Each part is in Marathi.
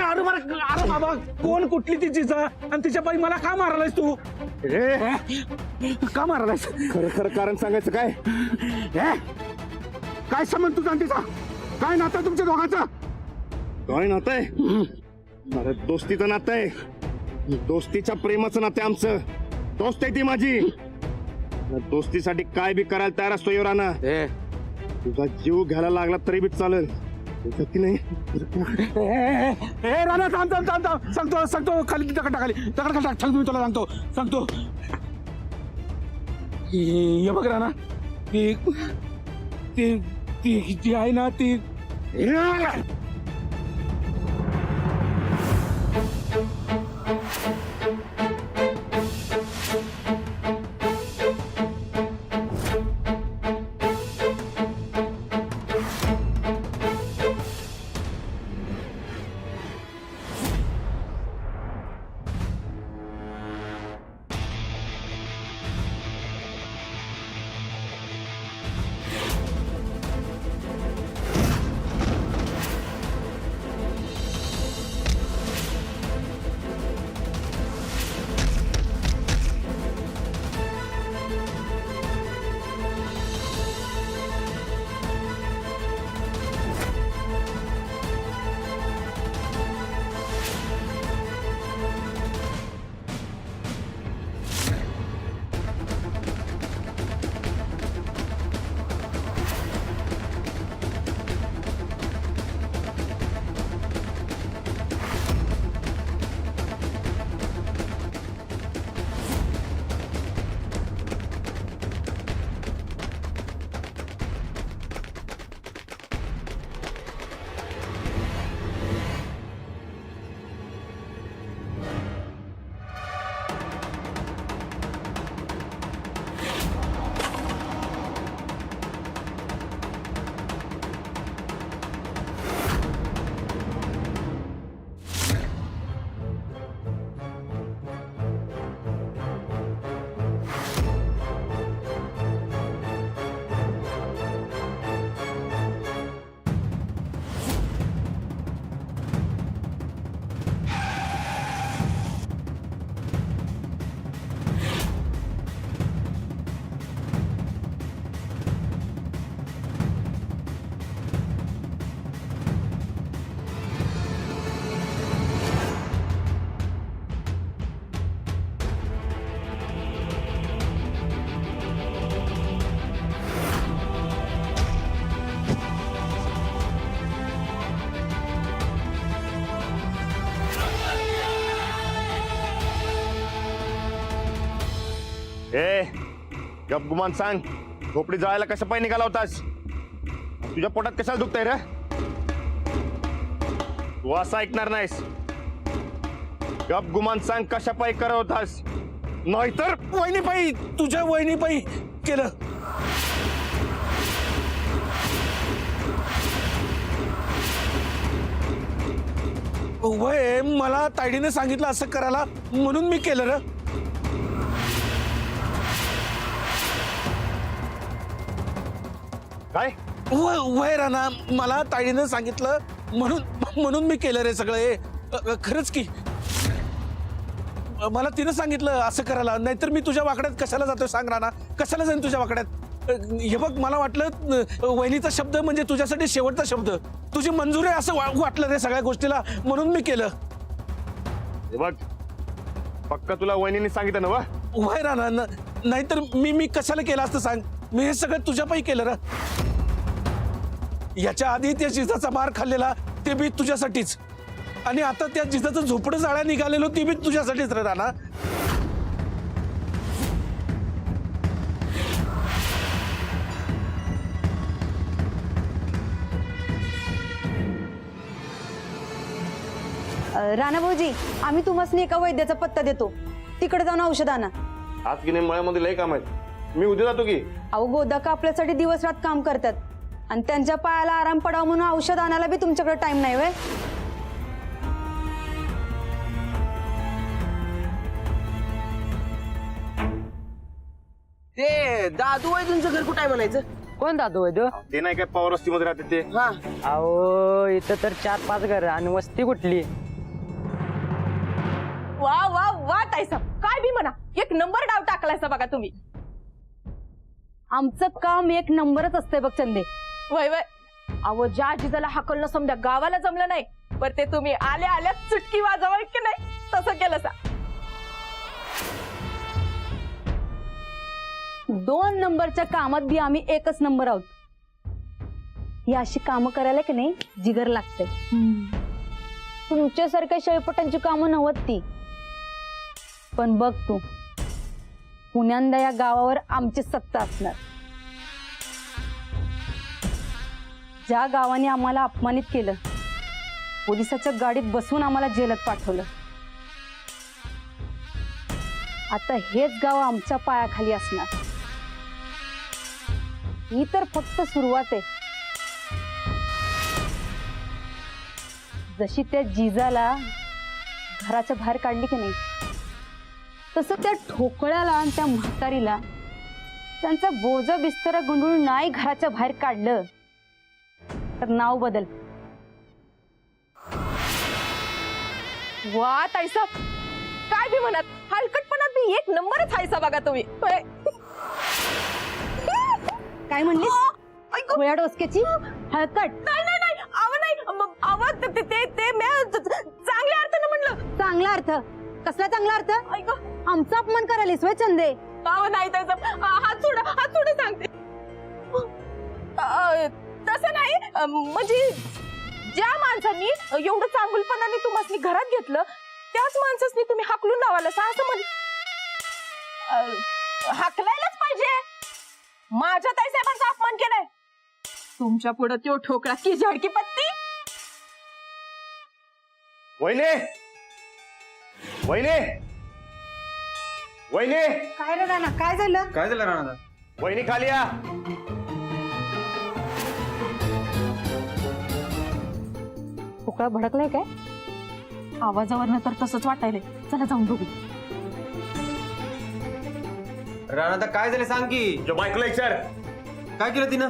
अरे बाबा कोण कुठली ती जिजा आणि तिच्या पायी मला का मारायलास तू का मारायलास खरं खरं कारण सांगायचं काय काय संबंध तुझा तिचा काय नातं तुमच्या दोघांचं काय नातं आहे अरे दोस्तीचं नातं आहे दोस्तीच्या प्रेमाचं नातं आहे आमचं दोस्त आहे ती माझी दोस्तीसाठी काय बी करायला तयार असतो युवराना तुझा जीव घ्यायला लागला तरी बी चालेल नाही राणा सांगतो सांगतो खाली दगड खाली सांगतो मी तुला सांगतो हे बघ राणा ती ती ती जी आहे ना ती गप गुमान सांग झोपडी जायला कशा पायी निघाला होतास तुझ्या पोटात कशाला दुखतंय रे तू असं ऐकणार नाहीस गप गुमान सांग कशा पायी करत होतास नाहीतर वहिनी पायी तुझ्या वहिनी पायी केलं वय मला तायडीने सांगितलं असं करायला म्हणून मी केलं रे काय वय राणा मला ताईने सांगितलं म्हणून मी केलं रे सगळं खरंच की मला तिनं सांगितलं असं करायला नाहीतर मी तुझ्या वाकड्यात कशाला जातोय सांग राणा कशाला जाईन तुझ्या वाकड्यात हे बघ मला वाटलं वहिनीचा शब्द म्हणजे तुझ्यासाठी शेवटचा शब्द तुझी मंजुरी असं वाटलं रे सगळ्या गोष्टीला म्हणून मी केलं हे बघ पक्का तुला वहिनीने सांगितलं ना वय राणा नाहीतर मी कशाला केलं असतं सांग मी हे सगळं तुझ्या पायी केलं रे याच्या आधी त्या जिजाचा मार खाल्लेला ते बी तुझ्यासाठीच आणि आता त्या जिजाचं झोपडं जाळ्या निघालेलो ते बी तुझ्यासाठीच रे राणा राणा भाऊजी आम्ही तुम्हाला एका वैद्याचा पत्ता देतो तिकडे जाऊन औषध आणा आज की नाही मळ्यामध्ये लय काम आहेत मी उद्या जातो की अहो गोदाका आपल्यासाठी दिवस रात काम करतात आणि त्यांच्या पायाला आराम पडावा म्हणून औषध आणायला बी तुमच्याकडे टाइम नाही व्हय ते दादू वैद्यांचं घर कुठं आहे म्हणायचं कोण दादू आहे तो? ते नाही काय पवार वस्तीमध्ये राहते ते. अहो इथं तर 4-5 घर आणि वस्ती कुठली? वा वा वा ताईसाहेब, काय बी म्हणा, एक नंबर डाव टाकलायसा बघा तुम्ही. आमचं काम एक नंबरच असतंय बघ चंदे. वय वय, अहो ज्या आजीजाला हाकलणं समजा गावाला जमलं नाही, पण ते तुम्ही आल्या आल्या चुटकी वाजवाय की नाही तसं केलं सा. 2 नंबरच्या कामात बी आम्ही एकच नंबर आहोत. ही अशी कामं करायला की नाही जिगर लागते. तुमच्यासारख्या शेळपटांची कामं नव्हत ती. पण बघ तू, पुण्यांदा या गावावर आमची सत्ता असणार. ज्या गावाने आम्हाला अपमानित केलं, पोलिसाच्या गाडीत बसवून आम्हाला जेलात पाठवलं, आता हेच गाव आमच्या पायाखाली असणार. ही तर फक्त सुरुवात आहे. जशी त्या जिजाला घराच्या बाहेर काढली की नाही, तसं त्या ठोकळ्याला आणि त्या म्हातारीला त्यांचा बोजा बिस्तरा गुंडळून नाही घराच्या बाहेर काढलं तर नाव बदल. वा ताईसाहेब, काय बी म्हणत, हलकटपणात बी एक नंबरच हायसा बघा तुम्ही. होय. काय म्हणलीस? गोळ्या डोसक्याची हळकट? नाही नाही नाही, अव नाही, अव ते चांगल्या अर्थानं म्हणलं. चांगला अर्थ? कसला चांगला अर्थ? ऐक, आमचा अपमान करायलीस व्हय चंदे? अव नाही ताईसाहेब, हात सोडा सांगते. तसं नाही, म्हणजे ज्या माणसांनी एवढं चांगुलपणाने तुम्हाला घरात घेतलं, त्याच माणसांनी तुम्ही हाकलून लावायला असं म्हण. हाकलायलाच पाहिजे. माझ्या ताईसाहेबांचा अपमान केलाय. तुमच्या पुढे तो ठोकळा की झडकी पत्ती. वहिनी, वहिनी, वहिनी, काय रे नाना, काय झालं? काय झालं राणा? वहिनी खाली या. ठोकळा भडकलाय काय? आवाजावरनं तर तसंच वाटायलंय. चला जाऊन बघू. राणा काय झालं सांग की. जो बायकोला विचार. काय केलं तिनं?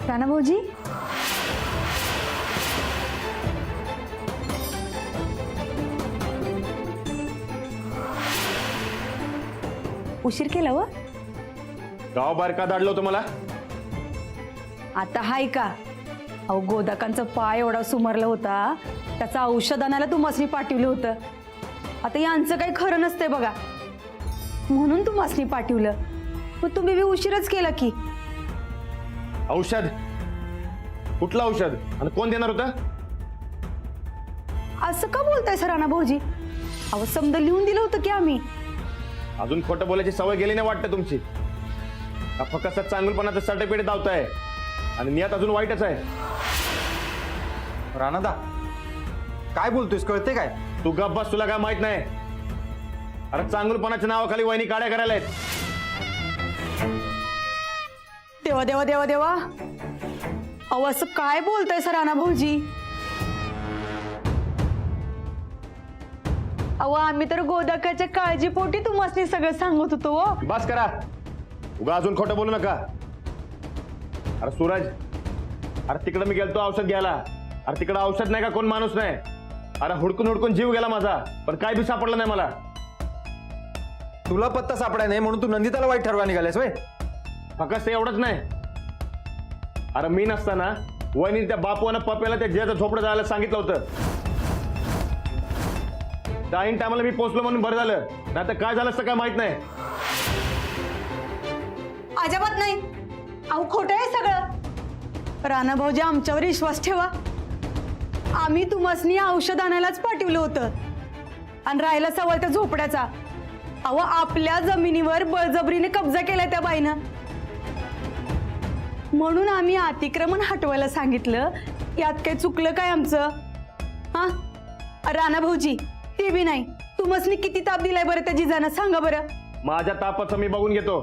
राणा भाऊजी, उशीर केला व? गाव बाहेर का दाडलं होतं मला? आता हाय का? अहो गोदाकांचा पाय एवढा सुमरला होता, त्याचं औषध आणायला तुम्हासनी पाठवलं होतं. आता यांचं काही खरं नसतंय बघा, म्हणून तुम्हासनी पाठवलं. पण तुम्ही बी उशीरच केला की. औषध? कुठलं औषध आणि कोण देणार होतं? असं का बोलताय सर राणा भाऊजी? अहो समज लिहून दिलं होतं की आम्ही. अजून खोटं बोलायची सवय गेली नाही वाटतं तुमची. फक्त चांगलपणाचं सर्टिफिकेट दावताय आणि नियत अजून वाईटच आहे. राणादा काय बोलतोयस, कळते काय? तू गप्प बस, तुला काय माहित नाही. अरे चांगलपणाच्या नावाखाली वहिनी काड्या करायला आहेत. देवा देवा देवा देवा, अहो असं काय बोलताय सर राणा भाऊजी? अहो आम्ही तर गोदाकाच्या काळजीपोटी तुम्हाला सगळं सांगत होतो. बस करा, उगा अजून खोटं बोलू नका. अरे सूरज, अरे तिकडे मी गेलतो औषध घ्यायला. अरे तिकडे औषध नाही का कोण माणूस नाही. अरे हुडकून हुडकून जीव गेला माझा, पण काय बी सापडलं नाही मला. तुला पत्ता सापडाय नाही म्हणून तू नंदिताला वाईट ठरवा निघालेस वय? फक्त एवढंच नाही. अरे मी नसताना वहिनी त्या बापूनं पप्याला त्या जियाचं झोपडं जायला सांगितलं होतं. त्या ऐन टायमाला मी पोचलो म्हणून बरं झालं, नाही तर काय झालं असतं काय माहित नाही. अजिबात नाही. अहो खोटं आहे सगळं. राणा भाऊजी आमच्यावर विश्वास ठेवा. आम्ही तुम्हासनी औषध आणायलाच पाठवलं होतं आणि राहिला सवाल त्या झोपड्याचा. अहो आपल्या जमिनीवर बळजबरीने कब्जा केलाय त्या बाईनं, म्हणून आम्ही अतिक्रमण हटवायला सांगितलं. यात काही चुकलं काय आमचं? हा राणा भाऊजी, ते बी नाही. तुम्हासनी किती ताप दिलाय बरं त्या जिजानं, सांगा बरं. माझ्या तापाचं मी बघून घेतो.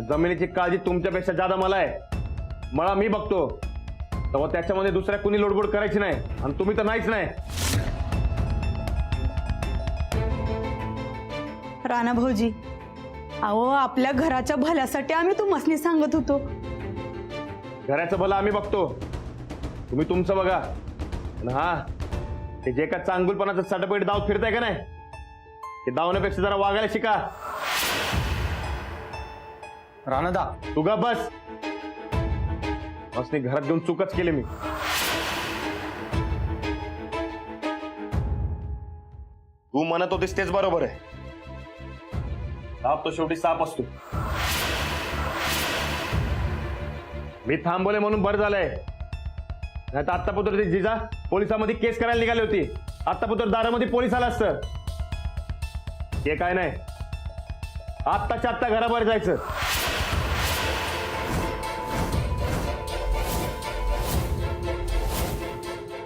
जमिनीची काळजी तुमच्यापेक्षा जादा मला आहे. मला मी बघतो, तेव्हा त्याच्यामध्ये दुसऱ्या कुणी लोडबोड करायची नाही. आणि तुम्ही तर नाहीच नाही. राणा भाऊजी, अहो आपल्या घराच्या भल्यासाठी आम्ही तुम्हाला सांगत होतो. घराचं भलं आम्ही बघतो, तुम्ही तुमचं बघा. आणि हा, ते जे काय चांगुलपणाचं सटपट दाव फिरताय का नाही, ते दावण्यापेक्षा जरा वागायला शिका. राणादा, तू गा बस. बसने घरात घेऊन चूकच केली मी. तू म्हणत होतीस तेच बरोबर आहे. साप तो शेवटी साप असतो. मी थांबवले म्हणून बरं झालंय, नाही तर आत्तापुत्र जिजा पोलिसांमध्ये केस करायला निघाली होती. आत्तापुत्र दारामध्ये पोलीस आला असतं. ते काय नाही, आत्ताच्या आत्ता घराबाहेर जायचं.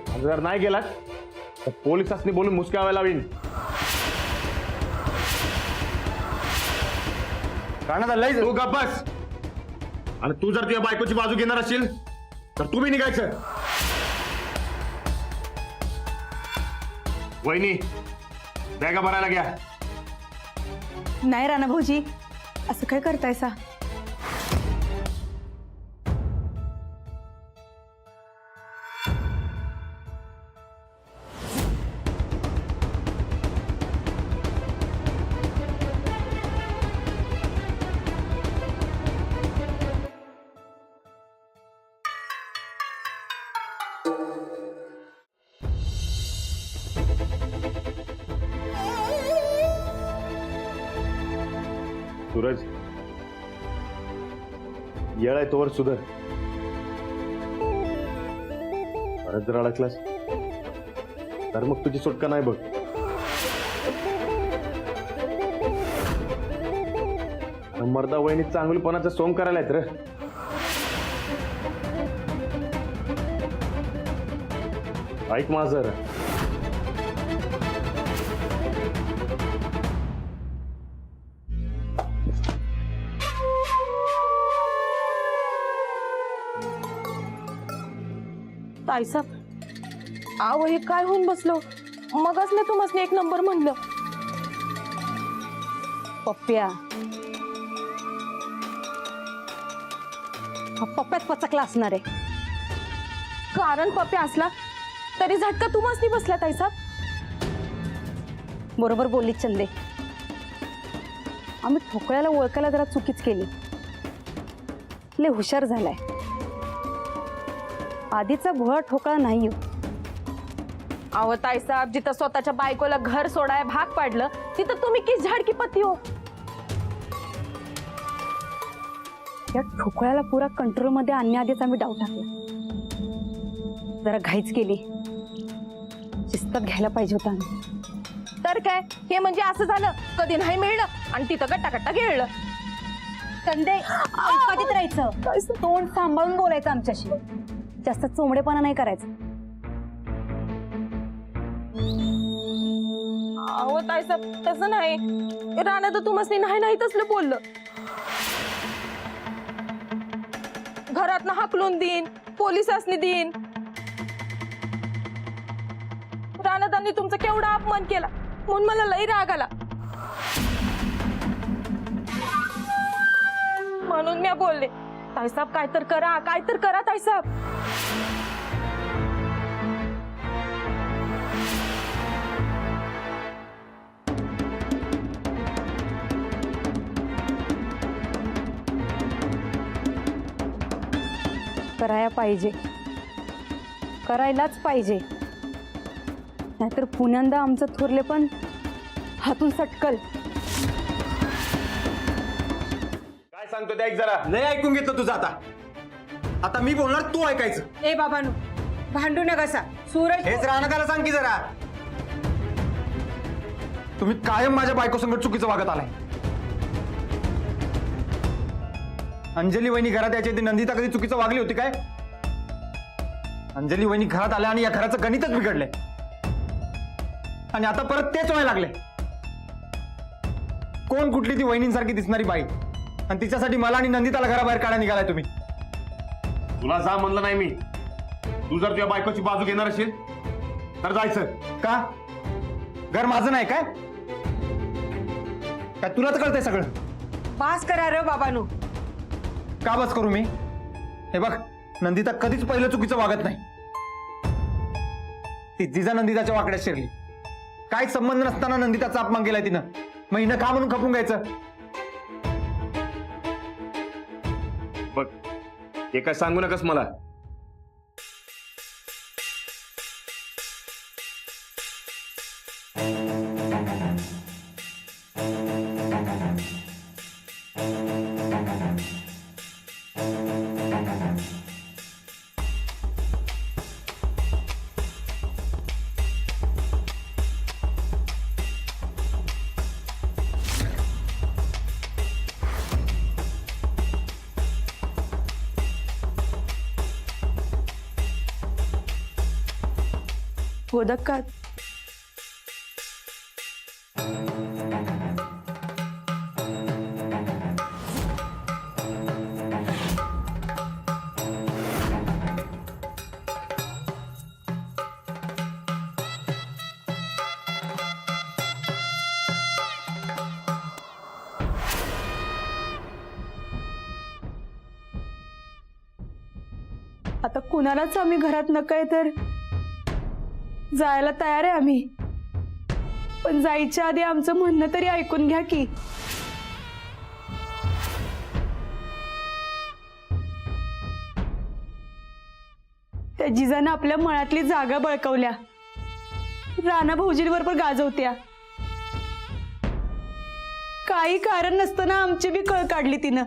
आणि जर नाही गेलात तर पोलिसांनी बोलून मुसकावायला लावीन. राणादा लय तू गप्प बस. आणि तू जर तुझ्या बायकोची बाजू घेणार असेल तर तू बी निघायचं. वहिनी, बॅगा भरायला घ्या. नाही राणा भाऊजी, असं काय करतायसा? सूरज, येळ आहे तोवर सुधर. परत जर अडकलास तर मग तुझी सुटका नाही बघ. मर्दा वहिनी चांगलपणाचं सोंग करायला आहेत रे. ऐक माझं. ताईसाहेब, आव हे काय होऊन बसलो? मगच नाही तुम्हाला एक नंबर म्हणलं. पप्प्या, हा पप्प्यात पचकला असणार आहे. कारण पप्पे असला तरी झटका तुम्हाला बसला ताईसाहेब. बरोबर बोलली चंदे. आम्ही ठोकळ्याला ओळखायला जरा चुकीच केली. लय हुशार झालाय. आधीचा भोळा ठोकळा नाही. अहो ताईसाहेब, जिथं स्वतःच्या बायकोला घर सोडाय भाग पाडलं तिथं तुम्ही की झाडकी पत्ती हो. या ठोकळ्याला पुरा कंट्रोल मध्ये आणण्याआधीच आम्ही डाव टाकला. जरा घाईच केली. शिस्तात घ्यायला पाहिजे होता आम्ही. तर काय, हे म्हणजे असं झालं कधी नाही मिळलं आणि तिथं गट्टा गिळलं. संदे, अल्पातीत राहायचं. तोंड सांभाळून बोलायचं आमच्याशी. जास्त चोमडेपणा नाही करायचं. अहो ताईसाहेब, तसं नाही. राणा तर तुम्हाला नाही तसलं बोललं. घरातनं हाकलून देईन, पोलिसांनी देईन. राणादांनी तुमचा केवढा अपमान केला म्हणून मला लई राग आला. म्हणून मी बोलले, ताईसाहेब काय तर करा ताईसाहेब. करायला पाहिजे, करायलाच पाहिजे. नाहीतर पुण्यांदा आमचं थोरले पण हातून सटकल. काय सांगतो ते ऐक जरा. लय ऐकून घेतलं तुझं. आता मी बोलणार, तू ऐकायचं. ए बाबांनो, भांडू नका. सूरज, हेच राणादाला सांग की जरा. तुम्ही कायम माझ्या बायको संगत चुकीचं वागत आलाय. अंजली वहिनी घरात यायची ती नंदिता कधी चुकीचं वागली होती काय? अंजली वहिनी घरात आल्या आणि या घराचं गणितच बिघडलंय. आणि आता परत तेच व्हायला लागले. कोण कुठली ती वहिनींसारखी दिसणारी बाई, आणि तिच्यासाठी मला आणि नंदिताला घराबाहेर काढा निघालाय तुम्ही. तुला जा म्हणलं नाही मी. तू जर तुझ्या बायकोची बाजू घेणार असेल तर जायचं. का? घर माझं नाही काय? काय तुला तर कळतंय सगळं? बास करा रे बाबानो. का बस करू मी? हे बघ, नंदिता कधीच पहिलं चुकीचं वागत नाही. ती जिजा नंदिताच्या वाकड्यात शिरली. काय संबंध नसताना नंदिताचा अपमान केलाय तिनं. मग हिनं का म्हणून खपून घ्यायचं? बघ, हे काय सांगू नकस मला. मोदक का? आता कुणालाच आम्ही घरात नकाय तर जायला तयार आहे आम्ही. पण जायच्या आधी आमचं म्हणणं तरी ऐकून घ्या की. त्या जिजानं आपल्या मळ्यातली जागा बळकावल्या, राणा भाऊजींवर पण गाजवत्या. काही कारण नसताना आमची बी कळ काढली तिनं.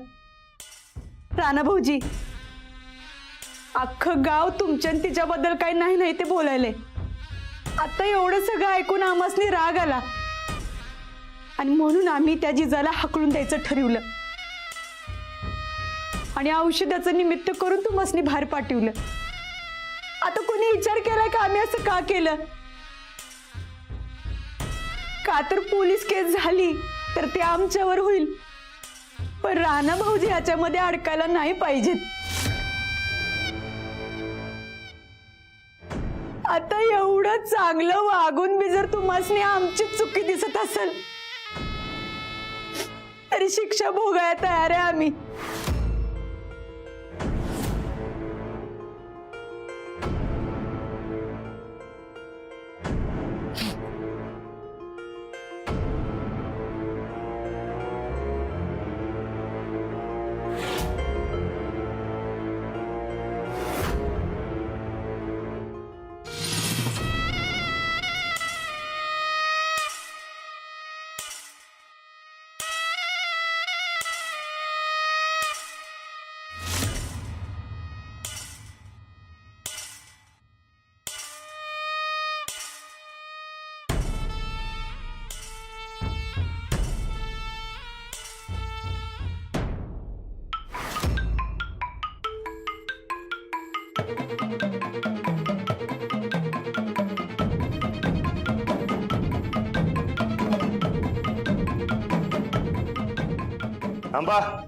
राणा भाऊजी, अख्खं गाव तुमच्या आणि तिच्याबद्दल काही नाही ते बोलायले. आता एवढं सगळं ऐकून आम्हासनी राग आला आणि म्हणून आम्ही त्या जिजाला हाकलून द्यायचं ठरवलं आणि औषधाचं निमित्त करून तुम्हासनी बाहेर पाठवलं. आता कोणी विचार केलाय का आम्ही असं का केलं? का तर पोलीस केस झाली तर ते आमच्यावर होईल, पण राणा भाऊजी ह्याच्यामध्ये अडकायला नाही पाहिजेत. आता एवढं चांगलं वागून बी जर तुम्हासनी आमची चुकी दिसत असेल तरी शिक्षा भोगायला तयार आहे आम्ही. थांबा.